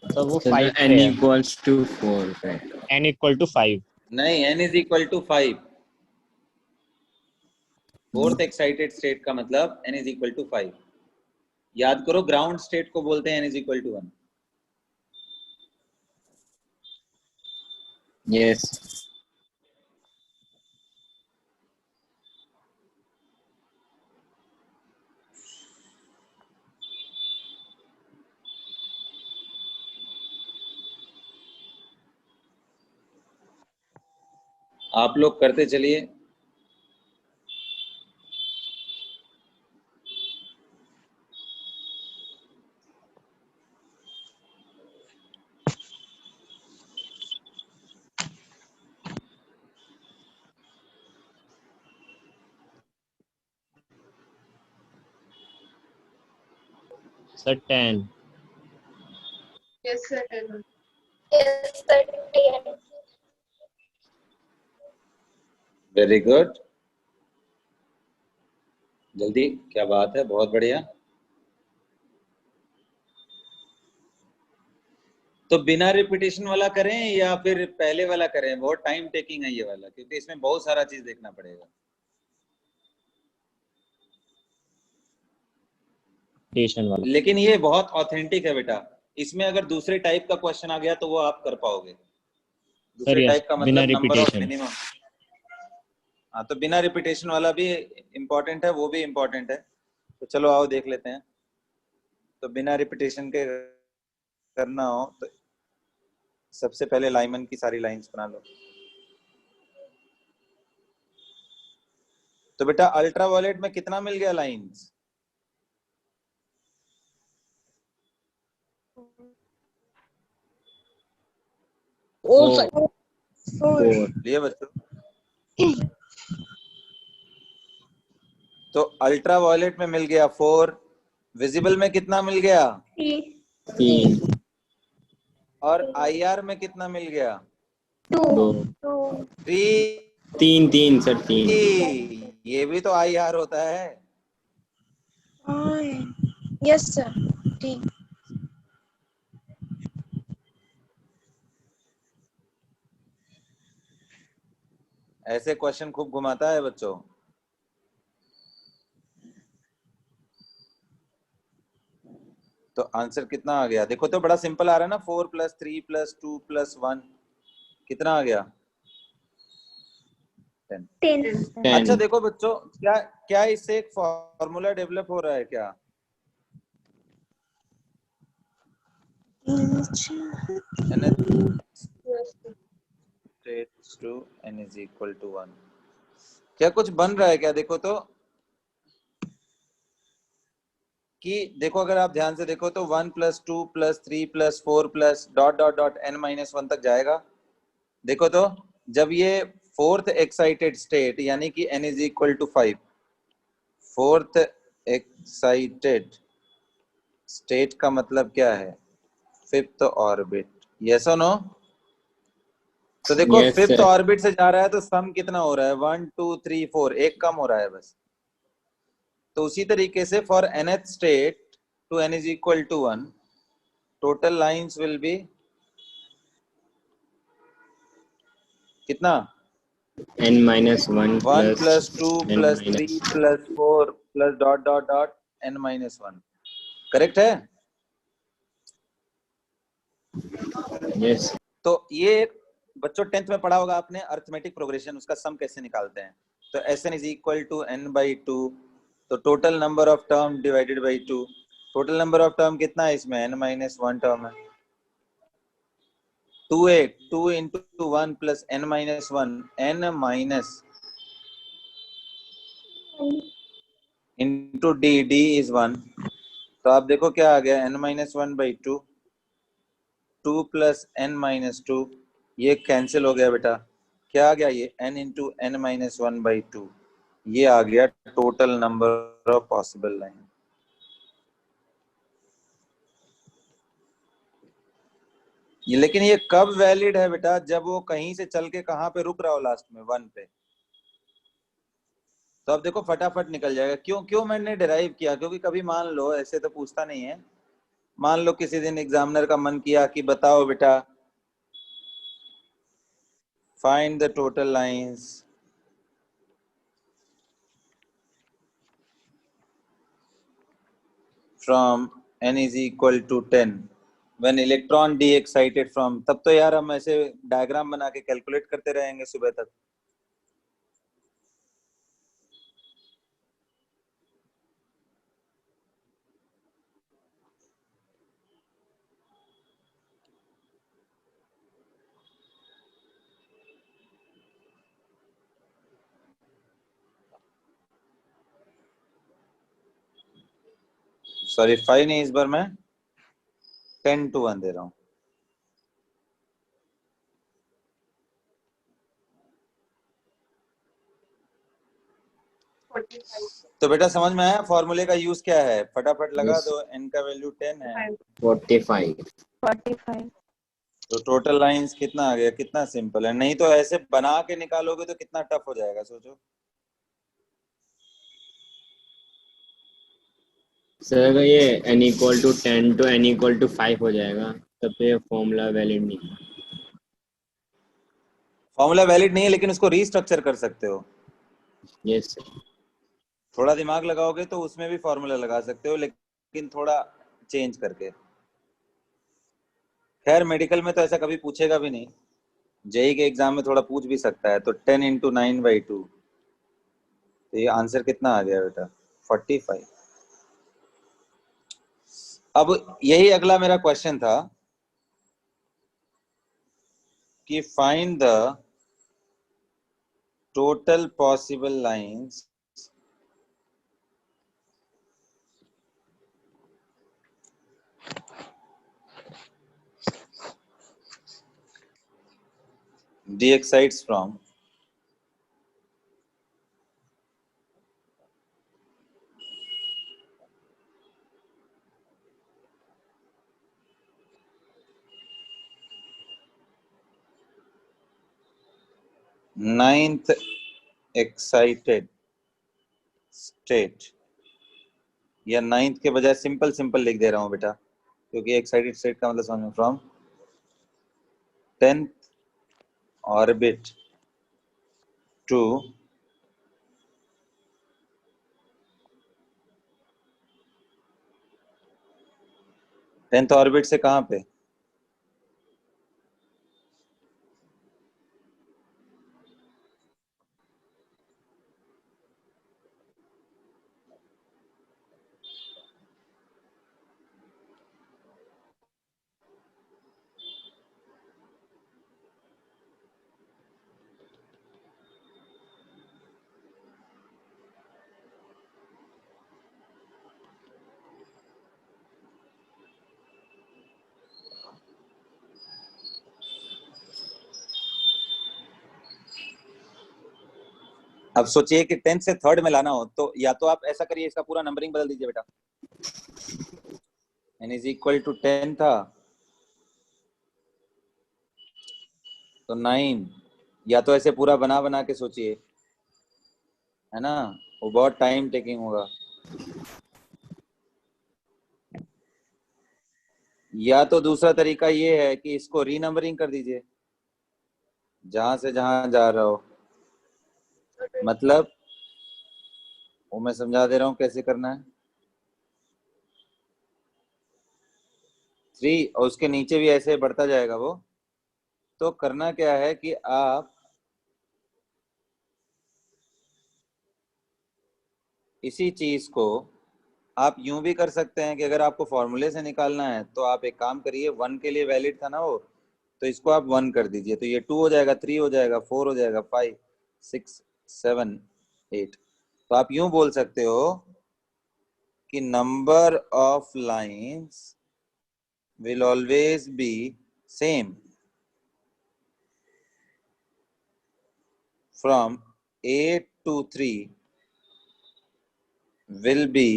तो वो So 5 the n equals to 4, right? n = 5। नहीं, n = 5। फोर्थ एक्साइटेड स्टेट का मतलब n = 5। याद करो, ग्राउंड स्टेट को बोलते हैं n = 1। Yes. आप लोग करते चलिए। Sir 10। Yes, sir. 10. Yes, sir. 10. Very good, जल्दी, क्या बात है, बहुत बढ़िया। तो बिना रिपीटेशन वाला करें या फिर पहले वाला करें? बहुत टाइम टेकिंग है ये वाला, क्योंकि इसमें बहुत सारा चीज देखना पड़ेगा। स्टेशन वाला। लेकिन ये बहुत ऑथेंटिक है बेटा। इसमें अगर दूसरे टाइप का क्वेश्चन आ गया तो वो आप कर पाओगे। दूसरे yes, टाइप का बिना मतलब नंबर ऑफ repetition। मिनिमम। हाँ, तो बिना रिपीटेशन वाला भी इम्पोर्टेंट है, वो भी इम्पोर्टेंट है। तो चलो आओ देख लेते हैं। तो बिना रिपीटेशन के करना हो तो सबसे पहले लाइमन की सारी लाइंस बना लो। तो बेटा अल्ट्रावायलेट में कितना मिल गया लाइंस? Four. 4. लिए बच्चों? तो अल्ट्रा वायलेट में मिल गया 4, विजिबल में कितना मिल गया 3 और IR में कितना मिल गया 2 3। 3 सर 3 ये भी तो IR होता है। यस सर ठीक। ऐसे क्वेश्चन खूब घुमाता है बच्चों। तो आंसर कितना आ गया देखो तो, बड़ा सिंपल आ रहा है ना, 4 + 3 + 2 + 1 कितना आ गया 10। 10। अच्छा देखो बच्चों, क्या क्या इससे एक फॉर्मूला डेवलप हो रहा है क्या? to n is equal to 1, क्या कुछ बन रहा है क्या? देखो तो कि देखो, अगर आप ध्यान से देखो तो 1 + 2 + 3 + 4 + ... n-1 तक जाएगा। देखो तो जब ये फोर्थ एक्साइटेड स्टेट यानी कि n is equal to 5, fourth excited state का मतलब क्या है? फिफ्थ ऑर्बिट, यस और नो? तो देखो Yes, फिफ्थ sir. ऑर्बिट से जा रहा है तो सम कितना हो रहा है 1 2 3 4, एक कम हो रहा है बस। तो उसी तरीके से for nth state to n is equal to 1, total lines will be कितना n-1 1 plus + 2 + 3 n-. + 4 + ... n-1, correct है? Yes. तो ये बच्चों 10th में पढ़ा होगा आपने, अर्थमेटिक प्रोग्रेशन, उसका सम कैसे निकालते हैं। तो Sn is equal to n/2, तो total number of term divided by 2, total number of term कितना है इसमें n-1 टर्म है। 2 into 1 plus n-1, n minus into d is 1, तो आप देखो क्या आ गया n-1/2, 2 plus n-2, ये कैंसिल हो गया बेटा, क्या आ गया ये n into n-1/2, ये आ गया total number of possible line. लेकिन ये कब वैलिड है बेटा? जब वो कहीं से चल के कहां पे रुक रहा हो, लास्ट में 1 पे। तो अब देखो फटाफट निकल जाएगा। क्यों मैंने डिराइव किया? क्योंकि कभी मान लो, ऐसे तो पूछता नहीं है, मान लो किसी दिन एग्जामिनर का मन किया कि बताओ बेटा find the total lines from n is equal to 10 when electron d excited from, तब तो यार हम ऐसे डायग्राम बना के कैलकुलेट करते रहेंगे सुबह तक। सॉरी 5 नहीं, इस बार मैं 10-1 दे रहा हूं। तो बेटा समझ में आया फॉर्मूले का यूज क्या है? फटाफट लगा Yes. दो, n का वैल्यू 10 है 45. 45। तो टोटल लाइंस कितना आ गया? कितना सिंपल है, नहीं तो ऐसे बना के निकालोगे तो कितना टफ हो जाएगा, सोचो। सर अगर ये n equal to 10 to n equal to 5 हो जाएगा तब तो ये फॉर्मूला वैलिड नहीं है। फॉर्मूला वैलिड नहीं है, लेकिन उसको रीस्ट्रक्चर कर सकते हो। Yes, sir. थोड़ा दिमाग लगाओगे तो उसमें भी फॉर्मूला लगा सकते हो, लेकिन थोड़ा चेंज करके। खैर मेडिकल में तो ऐसा कभी पूछेगा भी नहीं, जेई के एग्जाम में थोड़ा पूछ भी सकता है। तो 10 into 9/2, तो ये आंसर कितना आ गया बेटा 45। अब यही अगला मेरा क्वेश्चन था कि find the total possible lines d excites from 9th excited state, या 9th के बजाय सिंपल सिंपल लिख दे रहा हूं बेटा, क्योंकि एक्साइटेड स्टेट का मतलब समझ from 10th orbit to 10th orbit से कहां पे? अब सोचिए कि 10th से 3rd में लाना हो, तो या तो आप ऐसा करिए, इसका पूरा नंबरिंग बदल दीजिए बेटा। n इज इक्वल टू 10 था तो 9, या तो ऐसे पूरा बना बना के सोचिए, है ना, वो बहुत टाइम टेकिंग होगा। या तो दूसरा तरीका ये है कि इसको रीनंबरिंग कर दीजिए, जहां से जहां जा रहा हो, मतलब वो मैं समझा दे रहा हूं कैसे करना है। 3 और उसके नीचे भी ऐसे बढ़ता जाएगा वो। तो करना क्या है कि आप इसी चीज को आप यूं भी कर सकते हैं कि अगर आपको फॉर्मूले से निकालना है तो आप एक काम करिए, 1 के लिए वैलिड था ना वो, तो इसको आप 1 कर दीजिए, तो ये 2 हो जाएगा, 3 हो जाएगा, 4 हो जाएगा, 5 6 7 8। तो आप यूं बोल सकते हो कि number of lines will always be same from 8 to 3 will be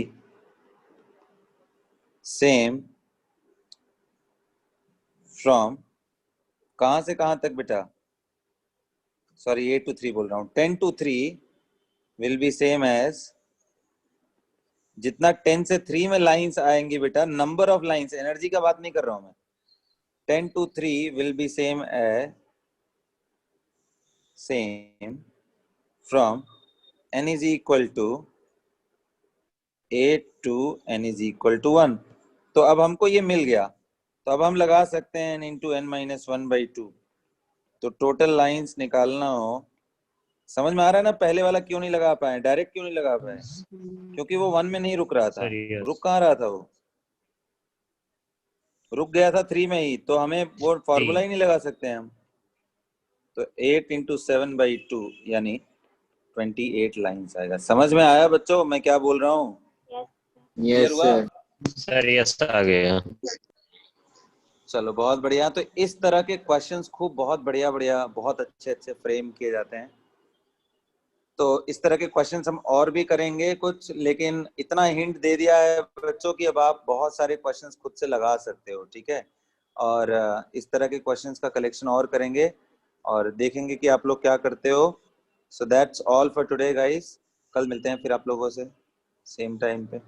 same from कहां से कहां तक बेटा? सॉरी 8 to 3 बोल रहा हूं। 10 to 3 will be same as, जितना 10 से 3 में लाइंस आएंगी बेटा, नंबर ऑफ लाइंस, एनर्जी का बात नहीं कर रहा हूं मैं। 10 to 3 will be same as same from n is equal to 8 to n is equal to 1। तो अब हमको ये मिल गया, तो अब हम लगा सकते हैं n into n minus 1/2। तो टोटल लाइंस निकालना हो, समझ में आ रहा है ना? पहले वाला क्यों नहीं लगा पाए, डायरेक्ट क्यों नहीं लगा पाए? क्योंकि वो 1 में नहीं रुक रहा था। सर यस रुक कहाँ रहा था वो? रुक गया था 3 में ही, तो हमें वो फॉर्मूला ही नहीं लगा सकते हैं हम। तो 8 into 7/2 यानी 28 लाइंस आएगा। समझ में आया बच्चों मैं क्या बोल रहा हूँ? Yes. यस Clear हुआ? सर। सर यस आ गया। चलो बहुत बढ़िया। तो इस तरह के क्वेश्चंस खूब बहुत बढ़िया बढ़िया बहुत अच्छे अच्छे फ्रेम किए जाते हैं। तो इस तरह के क्वेश्चंस हम और भी करेंगे कुछ, लेकिन इतना हिंट दे दिया है बच्चों की अब आप बहुत सारे क्वेश्चंस खुद से लगा सकते हो, ठीक है? और इस तरह के क्वेश्चंस का कलेक्शन और करेंगे और देखेंगे कि आप लोग क्या करते हो। So that's all for today guys. कल मिलते हैं फिर आप लोगों से सेम टाइम पे।